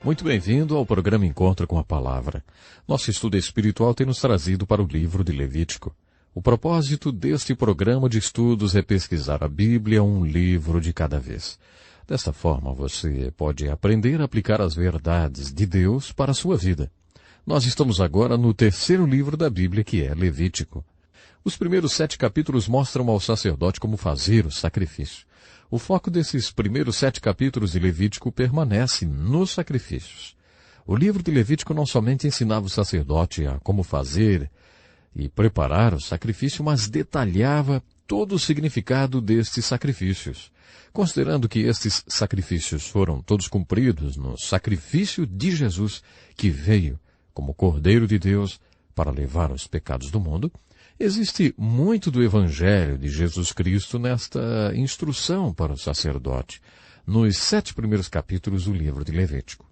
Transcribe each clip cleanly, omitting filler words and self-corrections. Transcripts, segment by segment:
Muito bem-vindo ao programa Encontro com a Palavra. Nosso estudo espiritual tem nos trazido para o livro de Levítico. O propósito deste programa de estudos é pesquisar a Bíblia um livro de cada vez. Desta forma, você pode aprender a aplicar as verdades de Deus para a sua vida. Nós estamos agora no terceiro livro da Bíblia, que é Levítico. Os primeiros 7 capítulos mostram ao sacerdote como fazer o sacrifício. O foco desses primeiros 7 capítulos de Levítico permanece nos sacrifícios. O livro de Levítico não somente ensinava o sacerdote a como fazer e preparar o sacrifício, mas detalhava todo o significado destes sacrifícios. Considerando que estes sacrifícios foram todos cumpridos no sacrifício de Jesus, que veio como Cordeiro de Deus para levar os pecados do mundo, existe muito do Evangelho de Jesus Cristo nesta instrução para o sacerdote, nos 7 primeiros capítulos do livro de Levítico.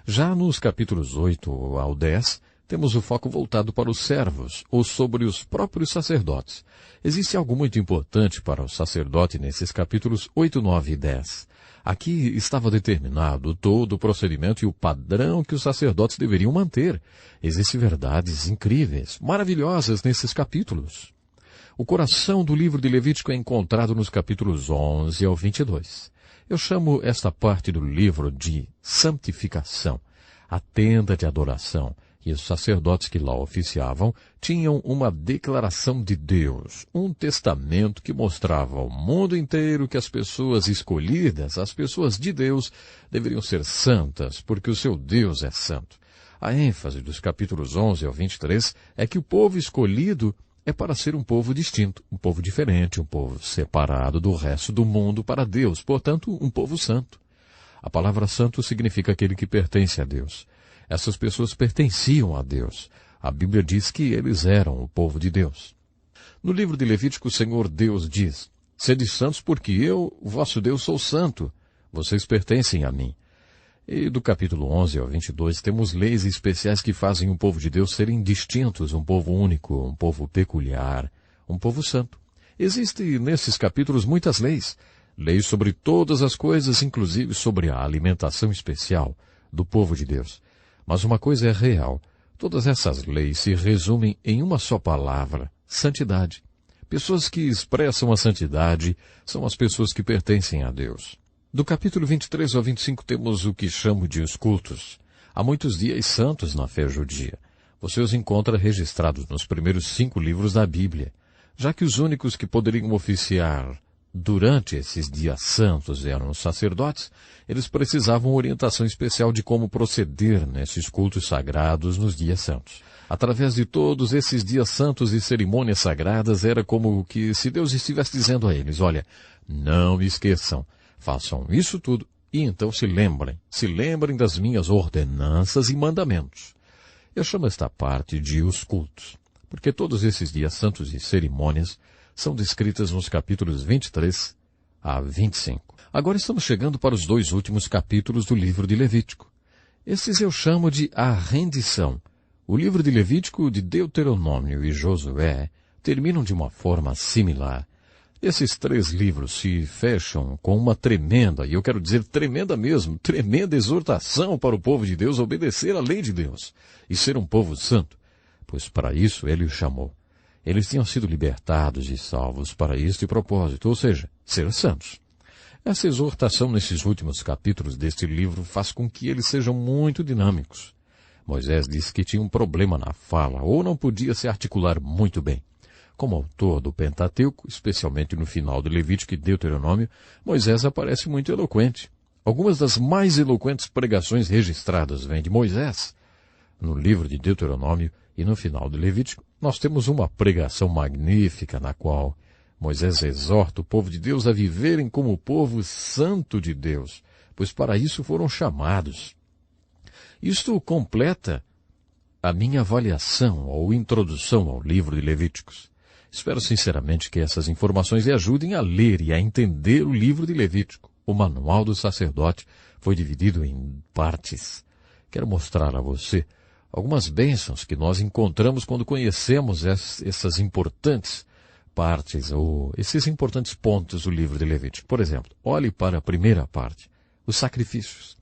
Já nos capítulos 8 ao 10, temos o foco voltado para os servos, ou sobre os próprios sacerdotes. Existe algo muito importante para o sacerdote nesses capítulos 8, 9 e 10. Aqui estava determinado todo o procedimento e o padrão que os sacerdotes deveriam manter. Existem verdades incríveis, maravilhosas nesses capítulos. O coração do livro de Levítico é encontrado nos capítulos 11 ao 22. Eu chamo esta parte do livro de santificação, a tenda de adoração. E os sacerdotes que lá oficiavam tinham uma declaração de Deus, um testamento que mostrava ao mundo inteiro que as pessoas escolhidas, as pessoas de Deus, deveriam ser santas, porque o seu Deus é santo. A ênfase dos capítulos 11 ao 23 é que o povo escolhido é para ser um povo distinto, um povo diferente, um povo separado do resto do mundo para Deus, portanto, um povo santo. A palavra santo significa aquele que pertence a Deus. Essas pessoas pertenciam a Deus. A Bíblia diz que eles eram o povo de Deus. No livro de Levítico, o Senhor Deus diz: "Sede santos, porque eu, vosso Deus, sou santo. Vocês pertencem a mim." E do capítulo 11 ao 22, temos leis especiais que fazem o povo de Deus serem distintos, um povo único, um povo peculiar, um povo santo. Existem nesses capítulos muitas leis. Leis sobre todas as coisas, inclusive sobre a alimentação especial do povo de Deus. Mas uma coisa é real. Todas essas leis se resumem em uma só palavra: santidade. Pessoas que expressam a santidade são as pessoas que pertencem a Deus. Do capítulo 23 ao 25 temos o que chamo de os cultos. Há muitos dias santos na fé judia. Você os encontra registrados nos primeiros 5 livros da Bíblia. Já que os únicos que poderiam oficiar durante esses dias santos eram os sacerdotes, eles precisavam orientação especial de como proceder nesses cultos sagrados nos dias santos. Através de todos esses dias santos e cerimônias sagradas, era como que se Deus estivesse dizendo a eles: olha, não me esqueçam, façam isso tudo e então se lembrem das minhas ordenanças e mandamentos. Eu chamo esta parte de os cultos, porque todos esses dias santos e cerimônias são descritas nos capítulos 23 a 25. Agora estamos chegando para os 2 últimos capítulos do livro de Levítico. Esses eu chamo de a rendição. O livro de Levítico, de Deuteronômio e Josué terminam de uma forma similar. Esses 3 livros se fecham com uma tremenda, e eu quero dizer tremenda mesmo, tremenda exortação para o povo de Deus obedecer à lei de Deus e ser um povo santo, pois para isso ele o chamou. Eles tinham sido libertados e salvos para este propósito, ou seja, ser santos. Essa exortação nesses últimos capítulos deste livro faz com que eles sejam muito dinâmicos. Moisés disse que tinha um problema na fala, ou não podia se articular muito bem. Como autor do Pentateuco, especialmente no final de Levítico e Deuteronômio, Moisés aparece muito eloquente. Algumas das mais eloquentes pregações registradas vêm de Moisés. No livro de Deuteronômio e no final de Levítico, nós temos uma pregação magnífica na qual Moisés exorta o povo de Deus a viverem como o povo santo de Deus, pois para isso foram chamados. Isto completa a minha avaliação ou introdução ao livro de Levíticos. Espero sinceramente que essas informações lhe ajudem a ler e a entender o livro de Levítico. O manual do sacerdote foi dividido em partes. Quero mostrar a você algumas bênçãos que nós encontramos quando conhecemos essas importantes partes, ou esses importantes pontos do livro de Levítico. Por exemplo, olhe para a primeira parte, os sacrifícios.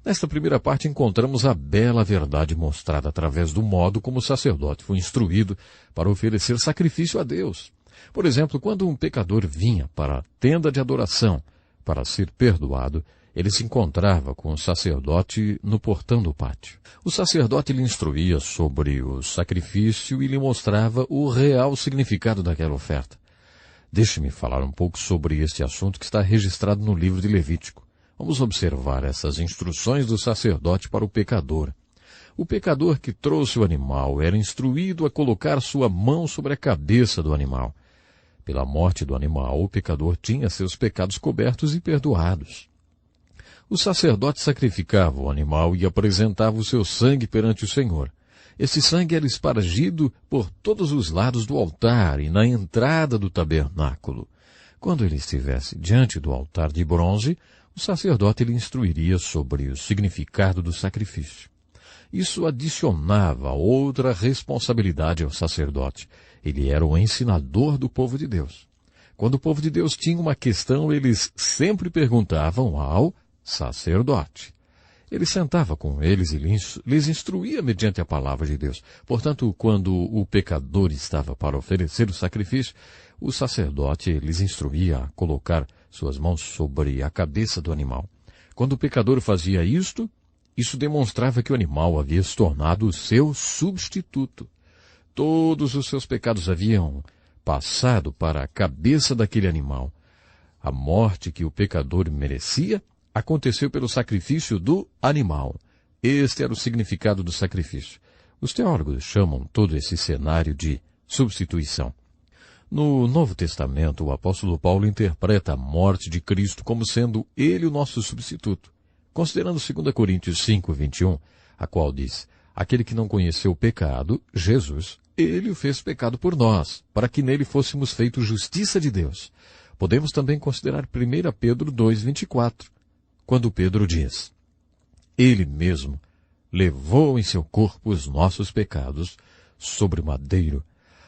Nesta primeira parte encontramos a bela verdade mostrada através do modo como o sacerdote foi instruído para oferecer sacrifício a Deus. Por exemplo, quando um pecador vinha para a tenda de adoração para ser perdoado, ele se encontrava com o sacerdote no portão do pátio. O sacerdote lhe instruía sobre o sacrifício e lhe mostrava o real significado daquela oferta. Deixe-me falar um pouco sobre este assunto que está registrado no livro de Levítico. Vamos observar essas instruções do sacerdote para o pecador. O pecador que trouxe o animal era instruído a colocar sua mão sobre a cabeça do animal. Pela morte do animal, o pecador tinha seus pecados cobertos e perdoados. O sacerdote sacrificava o animal e apresentava o seu sangue perante o Senhor. Esse sangue era espargido por todos os lados do altar e na entrada do tabernáculo. Quando ele estivesse diante do altar de bronze, o sacerdote lhe instruiria sobre o significado do sacrifício. Isso adicionava outra responsabilidade ao sacerdote. Ele era o ensinador do povo de Deus. Quando o povo de Deus tinha uma questão, eles sempre perguntavam ao sacerdote. Ele sentava com eles e lhes instruía mediante a palavra de Deus. Portanto, quando o pecador estava para oferecer o sacrifício, o sacerdote lhes instruía a colocar suas mãos sobre a cabeça do animal. Quando o pecador fazia isto, isso demonstrava que o animal havia se tornado o seu substituto. Todos os seus pecados haviam passado para a cabeça daquele animal. A morte que o pecador merecia aconteceu pelo sacrifício do animal. Este era o significado do sacrifício. Os teólogos chamam todo esse cenário de substituição. No Novo Testamento, o apóstolo Paulo interpreta a morte de Cristo como sendo ele o nosso substituto. Considerando 2 Coríntios 5, 21, a qual diz: aquele que não conheceu o pecado, Jesus, ele o fez pecado por nós, para que nele fôssemos feitos justiça de Deus. Podemos também considerar 1 Pedro 2, 24, quando Pedro diz: ele mesmo levou em seu corpo os nossos pecados sobre o madeiro.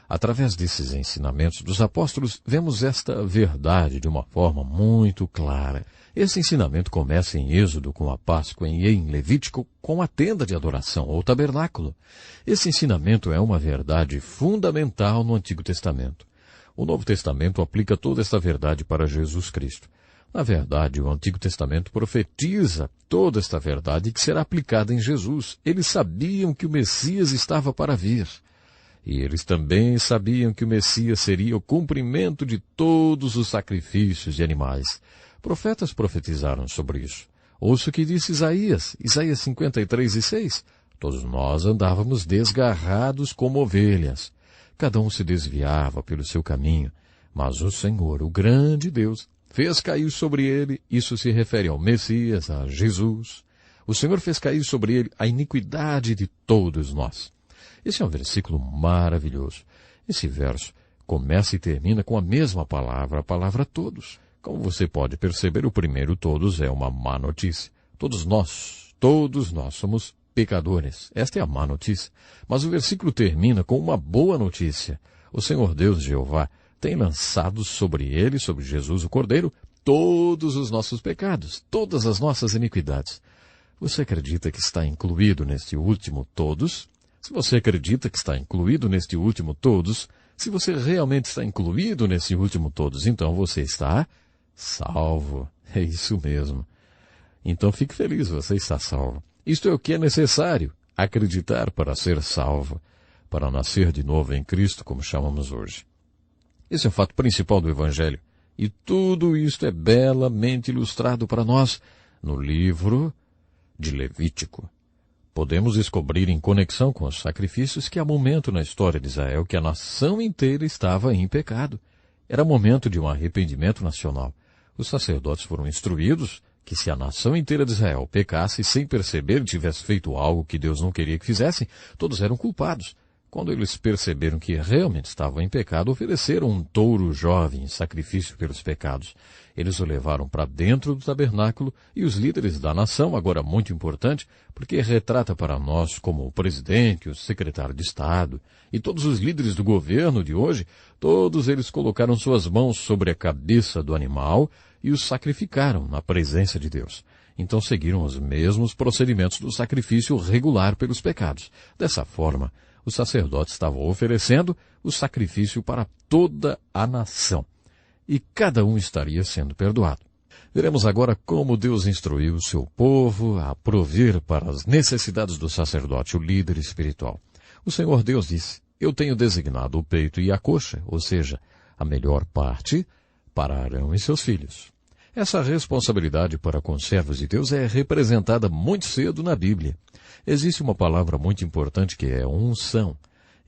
Através desses ensinamentos dos apóstolos, vemos esta verdade de uma forma muito clara. Esse ensinamento começa em Êxodo com a Páscoa e em Levítico com a tenda de adoração ou tabernáculo. Esse ensinamento é uma verdade fundamental no Antigo Testamento. O Novo Testamento aplica toda esta verdade para Jesus Cristo. Na verdade, o Antigo Testamento profetiza toda esta verdade que será aplicada em Jesus. Eles sabiam que o Messias estava para vir. E eles também sabiam que o Messias seria o cumprimento de todos os sacrifícios de animais. Profetas profetizaram sobre isso. Ouça o que disse Isaías 53, 6. Todos nós andávamos desgarrados como ovelhas. Cada um se desviava pelo seu caminho. Mas o Senhor, o grande Deus, fez cair sobre ele, isso se refere ao Messias, a Jesus. O Senhor fez cair sobre ele a iniquidade de todos nós. Esse é um versículo maravilhoso. Esse verso começa e termina com a mesma palavra, a palavra todos. Como você pode perceber, o primeiro todos é uma má notícia. Todos nós somos pecadores. Esta é a má notícia. Mas o versículo termina com uma boa notícia. O Senhor Deus, Jeová, tem lançado sobre ele, sobre Jesus o Cordeiro, todos os nossos pecados, todas as nossas iniquidades. Você acredita que está incluído neste último todos? Se você acredita que está incluído neste último todos, se você realmente está incluído nesse último todos, então você está salvo. É isso mesmo. Então fique feliz, você está salvo. Isto é o que é necessário, acreditar para ser salvo, para nascer de novo em Cristo, como chamamos hoje. Esse é o fato principal do Evangelho. E tudo isto é belamente ilustrado para nós no livro de Levítico. Podemos descobrir em conexão com os sacrifícios que há momento na história de Israel que a nação inteira estava em pecado. Era momento de um arrependimento nacional. Os sacerdotes foram instruídos que se a nação inteira de Israel pecasse sem perceber e tivesse feito algo que Deus não queria que fizessem, todos eram culpados. Quando eles perceberam que realmente estavam em pecado, ofereceram um touro jovem em sacrifício pelos pecados. Eles o levaram para dentro do tabernáculo e os líderes da nação, agora muito importante, porque retrata para nós como o presidente, o secretário de Estado e todos os líderes do governo de hoje, todos eles colocaram suas mãos sobre a cabeça do animal e os sacrificaram na presença de Deus. Então seguiram os mesmos procedimentos do sacrifício regular pelos pecados. Dessa forma, os sacerdotes estavam oferecendo o sacrifício para toda a nação. E cada um estaria sendo perdoado. Veremos agora como Deus instruiu o seu povo a prover para as necessidades do sacerdote, o líder espiritual. O Senhor Deus disse: eu tenho designado o peito e a coxa, ou seja, a melhor parte, para Arão e seus filhos. Essa responsabilidade para com os servos de Deus é representada muito cedo na Bíblia. Existe uma palavra muito importante que é unção.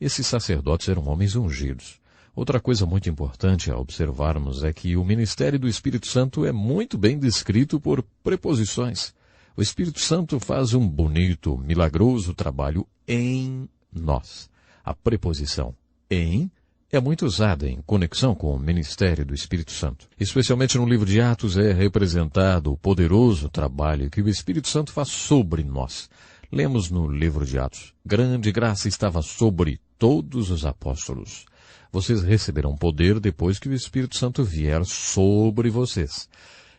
Esses sacerdotes eram homens ungidos. Outra coisa muito importante a observarmos é que o ministério do Espírito Santo é muito bem descrito por preposições. O Espírito Santo faz um bonito, milagroso trabalho em nós. A preposição em é muito usada em conexão com o ministério do Espírito Santo. Especialmente no livro de Atos é representado o poderoso trabalho que o Espírito Santo faz sobre nós. Lemos no livro de Atos: grande graça estava sobre todos os apóstolos. Vocês receberão poder depois que o Espírito Santo vier sobre vocês.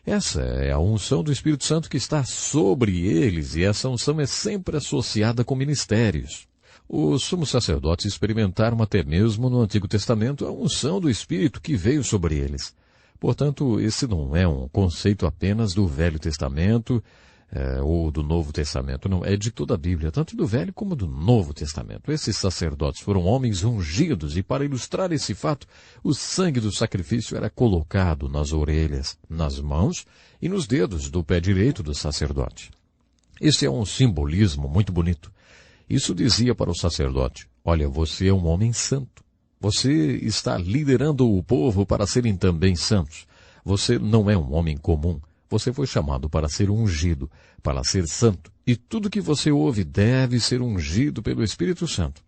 Essa é a unção do Espírito Santo que está sobre eles, e essa unção é sempre associada com ministérios. Os sumos sacerdotes experimentaram até mesmo no Antigo Testamento a unção do Espírito que veio sobre eles. Portanto, esse não é um conceito apenas do Velho Testamento ou do Novo Testamento, não. É de toda a Bíblia, tanto do Velho como do Novo Testamento. Esses sacerdotes foram homens ungidos e, para ilustrar esse fato, o sangue do sacrifício era colocado nas orelhas, nas mãos e nos dedos do pé direito do sacerdote. Esse é um simbolismo muito bonito. Isso dizia para o sacerdote: olha, você é um homem santo. Você está liderando o povo para serem também santos. Você não é um homem comum. Você foi chamado para ser ungido, para ser santo. E tudo que você ouve deve ser ungido pelo Espírito Santo.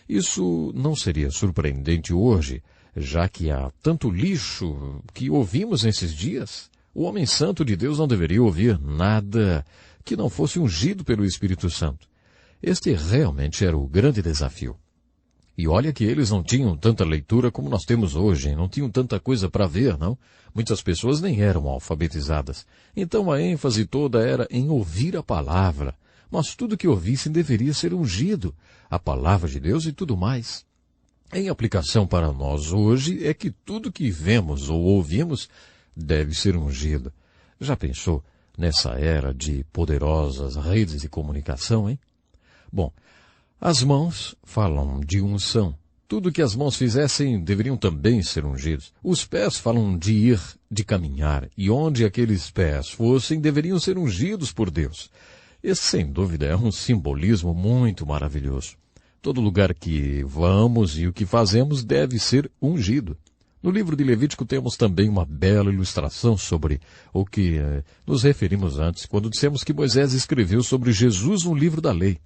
Isso não seria surpreendente hoje, já que há tanto lixo que ouvimos nesses dias. O homem santo de Deus não deveria ouvir nada que não fosse ungido pelo Espírito Santo. Este realmente era o grande desafio. E olha que eles não tinham tanta leitura como nós temos hoje, não tinham tanta coisa para ver, não? Muitas pessoas nem eram alfabetizadas. Então a ênfase toda era em ouvir a palavra. Mas tudo que ouvissem deveria ser ungido, a palavra de Deus e tudo mais. Em aplicação para nós hoje é que tudo que vemos ou ouvimos deve ser ungido. Já pensou nessa era de poderosas redes de comunicação, hein? Bom, as mãos falam de unção. Tudo que as mãos fizessem deveriam também ser ungidos. Os pés falam de ir, de caminhar, e onde aqueles pés fossem deveriam ser ungidos por Deus. Esse, sem dúvida, é um simbolismo muito maravilhoso. Todo lugar que vamos e o que fazemos deve ser ungido. No livro de Levítico temos também uma bela ilustração sobre o que nos referimos antes, quando dissemos que Moisés escreveu sobre Jesus no livro da lei.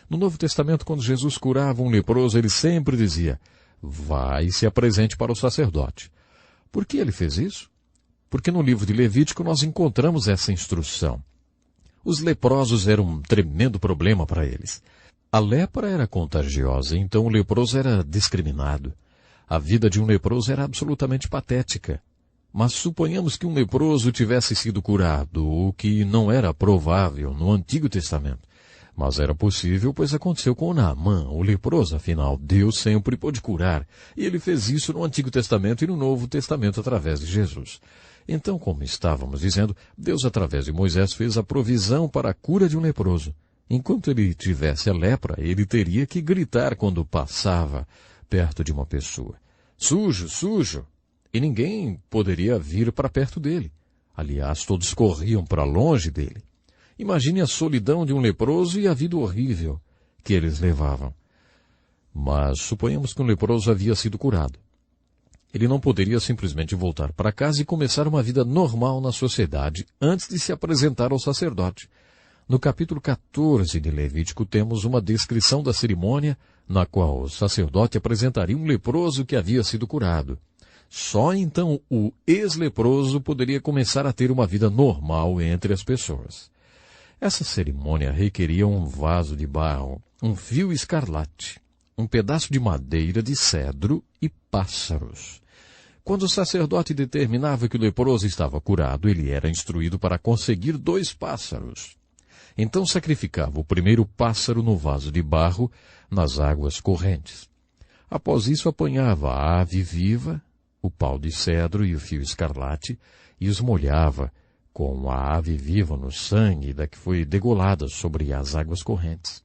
No Novo Testamento, quando Jesus curava um leproso, ele sempre dizia: vai e se apresente para o sacerdote. Por que ele fez isso? Porque no livro de Levítico nós encontramos essa instrução. Os leprosos eram um tremendo problema para eles. A lepra era contagiosa, então o leproso era discriminado. A vida de um leproso era absolutamente patética. Mas suponhamos que um leproso tivesse sido curado, o que não era provável no Antigo Testamento. Mas era possível, pois aconteceu com Naamã, o leproso. Afinal, Deus sempre pôde curar, e ele fez isso no Antigo Testamento e no Novo Testamento através de Jesus. Então, como estávamos dizendo, Deus, através de Moisés, fez a provisão para a cura de um leproso. Enquanto ele tivesse a lepra, ele teria que gritar quando passava perto de uma pessoa: sujo, sujo! E ninguém poderia vir para perto dele. Aliás, todos corriam para longe dele. Imagine a solidão de um leproso e a vida horrível que eles levavam. Mas suponhamos que um leproso havia sido curado. Ele não poderia simplesmente voltar para casa e começar uma vida normal na sociedade antes de se apresentar ao sacerdote. No capítulo 14 de Levítico temos uma descrição da cerimônia na qual o sacerdote apresentaria um leproso que havia sido curado. Só então o ex-leproso poderia começar a ter uma vida normal entre as pessoas. Essa cerimônia requeria um vaso de barro, um fio escarlate, um pedaço de madeira de cedro e pássaros. Quando o sacerdote determinava que o leproso estava curado, ele era instruído para conseguir 2 pássaros. Então sacrificava o primeiro pássaro no vaso de barro, nas águas correntes. Após isso apanhava a ave viva, o pau de cedro e o fio escarlate, e os molhava com a ave viva no sangue da que foi degolada sobre as águas correntes.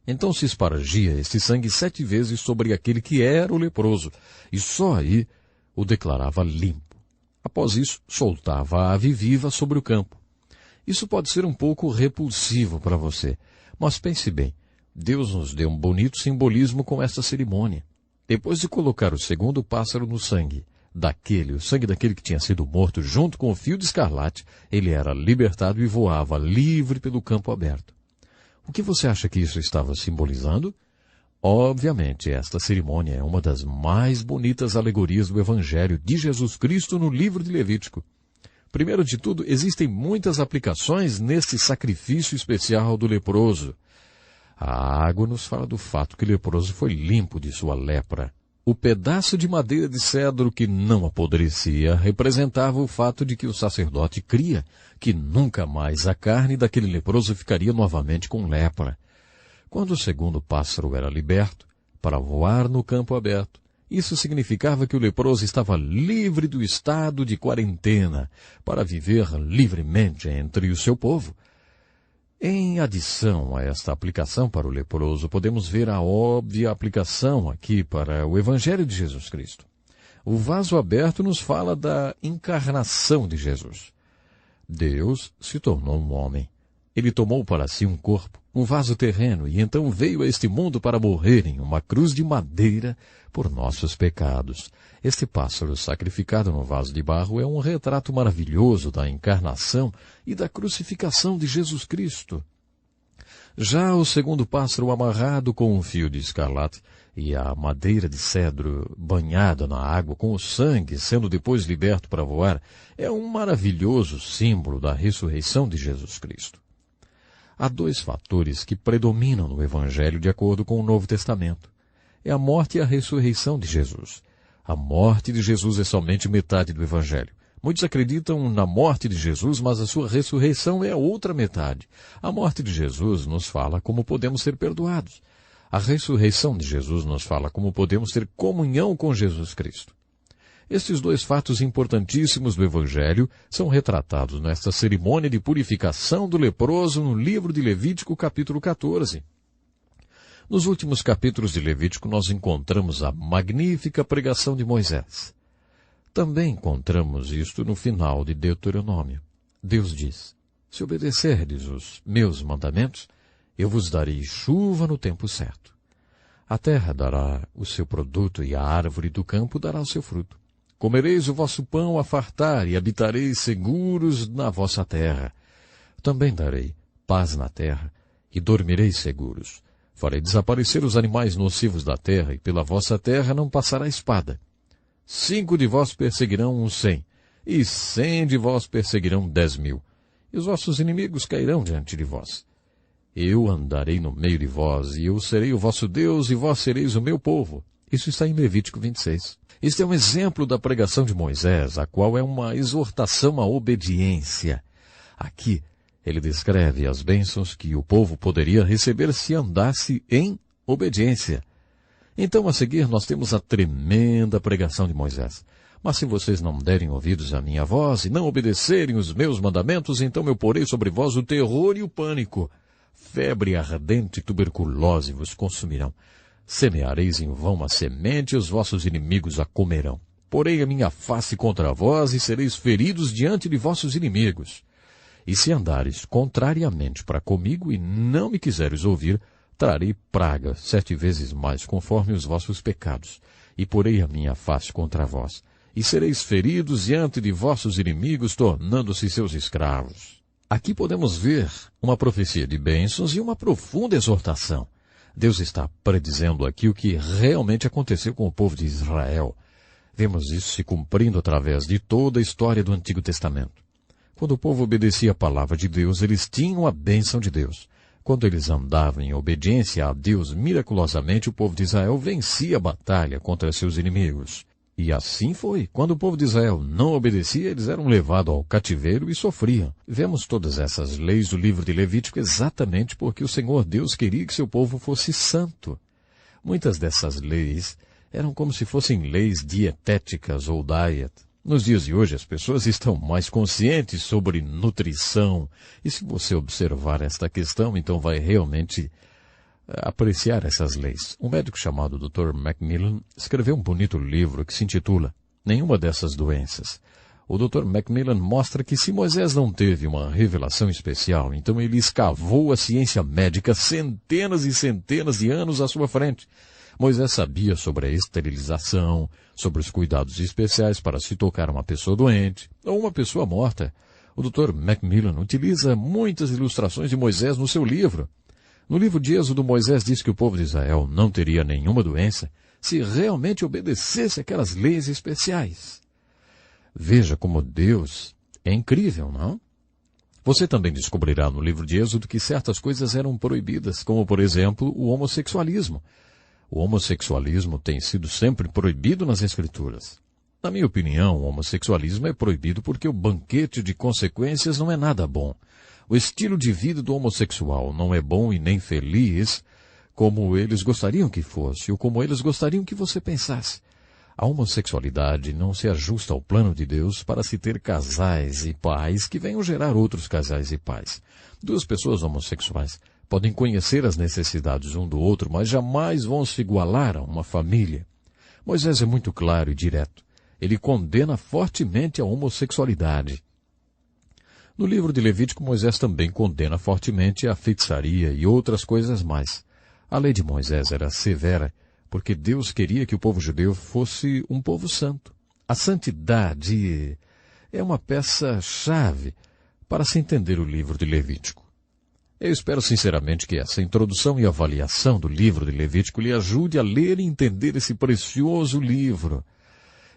Então se espargia este sangue 7 vezes sobre aquele que era o leproso, e só aí o declarava limpo. Após isso, soltava a ave viva sobre o campo. Isso pode ser um pouco repulsivo para você, mas pense bem, Deus nos deu um bonito simbolismo com esta cerimônia. Depois de colocar o segundo pássaro no sangue, o sangue daquele que tinha sido morto junto com o fio de escarlate, ele era libertado e voava livre pelo campo aberto. O que você acha que isso estava simbolizando? Obviamente, esta cerimônia é uma das mais bonitas alegorias do Evangelho de Jesus Cristo no livro de Levítico. Primeiro de tudo, existem muitas aplicações neste sacrifício especial do leproso. A água nos fala do fato que o leproso foi limpo de sua lepra. O pedaço de madeira de cedro que não apodrecia representava o fato de que o sacerdote cria que nunca mais a carne daquele leproso ficaria novamente com lepra. Quando o segundo pássaro era liberto para voar no campo aberto, isso significava que o leproso estava livre do estado de quarentena para viver livremente entre o seu povo. Em adição a esta aplicação para o leproso, podemos ver a óbvia aplicação aqui para o Evangelho de Jesus Cristo. O vaso aberto nos fala da encarnação de Jesus. Deus se tornou um homem. Ele tomou para si um corpo, um vaso terreno, e então veio a este mundo para morrer em uma cruz de madeira por nossos pecados. Este pássaro sacrificado no vaso de barro é um retrato maravilhoso da encarnação e da crucificação de Jesus Cristo. Já o segundo pássaro amarrado com um fio de escarlate e a madeira de cedro banhada na água com o sangue, sendo depois liberto para voar, é um maravilhoso símbolo da ressurreição de Jesus Cristo. Há 2 fatores que predominam no Evangelho de acordo com o Novo Testamento. É a morte e a ressurreição de Jesus. A morte de Jesus é somente metade do Evangelho. Muitos acreditam na morte de Jesus, mas a sua ressurreição é a outra metade. A morte de Jesus nos fala como podemos ser perdoados. A ressurreição de Jesus nos fala como podemos ter comunhão com Jesus Cristo. Estes 2 fatos importantíssimos do Evangelho são retratados nesta cerimônia de purificação do leproso no livro de Levítico, capítulo 14. Nos últimos capítulos de Levítico, nós encontramos a magnífica pregação de Moisés. Também encontramos isto no final de Deuteronômio. Deus diz: se obedecerdes os meus mandamentos, eu vos darei chuva no tempo certo. A terra dará o seu produto e a árvore do campo dará o seu fruto. Comereis o vosso pão a fartar e habitareis seguros na vossa terra. Também darei paz na terra e dormireis seguros. Farei desaparecer os animais nocivos da terra e pela vossa terra não passará espada. 5 de vós perseguirão uns 100, e 100 de vós perseguirão 10.000, e os vossos inimigos cairão diante de vós. Eu andarei no meio de vós, e eu serei o vosso Deus, e vós sereis o meu povo. Isso está em Levítico 26. Este é um exemplo da pregação de Moisés, a qual é uma exortação à obediência. Aqui, ele descreve as bênçãos que o povo poderia receber se andasse em obediência. Então, a seguir, nós temos a tremenda pregação de Moisés. Mas se vocês não derem ouvidos à minha voz e não obedecerem os meus mandamentos, então eu porei sobre vós o terror e o pânico. Febre ardente e tuberculose vos consumirão. Semeareis em vão a semente e os vossos inimigos a comerão. Porei a minha face contra vós e sereis feridos diante de vossos inimigos. E se andares contrariamente para comigo e não me quiseres ouvir, trarei praga 7 vezes mais conforme os vossos pecados. E porei a minha face contra vós. E sereis feridos diante de vossos inimigos, tornando-se seus escravos. Aqui podemos ver uma profecia de bênçãos e uma profunda exortação. Deus está predizendo aqui o que realmente aconteceu com o povo de Israel. Vemos isso se cumprindo através de toda a história do Antigo Testamento. Quando o povo obedecia a palavra de Deus, eles tinham a bênção de Deus. Quando eles andavam em obediência a Deus, miraculosamente o povo de Israel vencia a batalha contra seus inimigos. E assim foi. Quando o povo de Israel não obedecia, eles eram levados ao cativeiro e sofriam. Vemos todas essas leis do livro de Levítico exatamente porque o Senhor Deus queria que seu povo fosse santo. Muitas dessas leis eram como se fossem leis dietéticas ou diet. Nos dias de hoje, as pessoas estão mais conscientes sobre nutrição. E se você observar esta questão, então vai realmente apreciar essas leis. Um médico chamado Dr. Macmillan escreveu um bonito livro que se intitula Nenhuma dessas doenças. O Dr. Macmillan mostra que se Moisés não teve uma revelação especial, então ele escavou a ciência médica centenas e centenas de anos à sua frente. Moisés sabia sobre a esterilização, sobre os cuidados especiais para se tocar uma pessoa doente ou uma pessoa morta. O Dr. Macmillan utiliza muitas ilustrações de Moisés no seu livro. No livro de Êxodo, Moisés diz que o povo de Israel não teria nenhuma doença se realmente obedecesse aquelas leis especiais. Veja como Deus é incrível, não? Você também descobrirá no livro de Êxodo que certas coisas eram proibidas, como, por exemplo, o homossexualismo. O homossexualismo tem sido sempre proibido nas Escrituras. Na minha opinião, o homossexualismo é proibido porque o banquete de consequências não é nada bom. O estilo de vida do homossexual não é bom e nem feliz como eles gostariam que fosse, ou como eles gostariam que você pensasse. A homossexualidade não se ajusta ao plano de Deus para se ter casais e pais que venham gerar outros casais e pais. Duas pessoas homossexuais podem conhecer as necessidades um do outro, mas jamais vão se igualar a uma família. Moisés é muito claro e direto. Ele condena fortemente a homossexualidade. No livro de Levítico, Moisés também condena fortemente a feitiçaria e outras coisas mais. A lei de Moisés era severa, porque Deus queria que o povo judeu fosse um povo santo. A santidade é uma peça-chave para se entender o livro de Levítico. Eu espero sinceramente que essa introdução e avaliação do livro de Levítico lhe ajude a ler e entender esse precioso livro,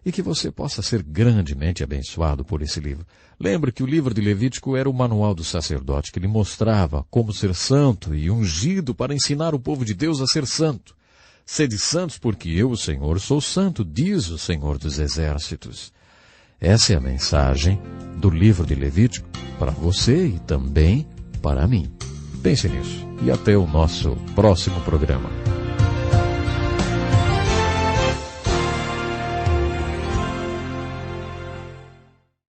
e que você possa ser grandemente abençoado por esse livro. Lembre que o livro de Levítico era o manual do sacerdote que lhe mostrava como ser santo e ungido para ensinar o povo de Deus a ser santo. Sede santos porque eu, o Senhor, sou santo, diz o Senhor dos Exércitos. Essa é a mensagem do livro de Levítico para você e também para mim. Pense nisso e até o nosso próximo programa.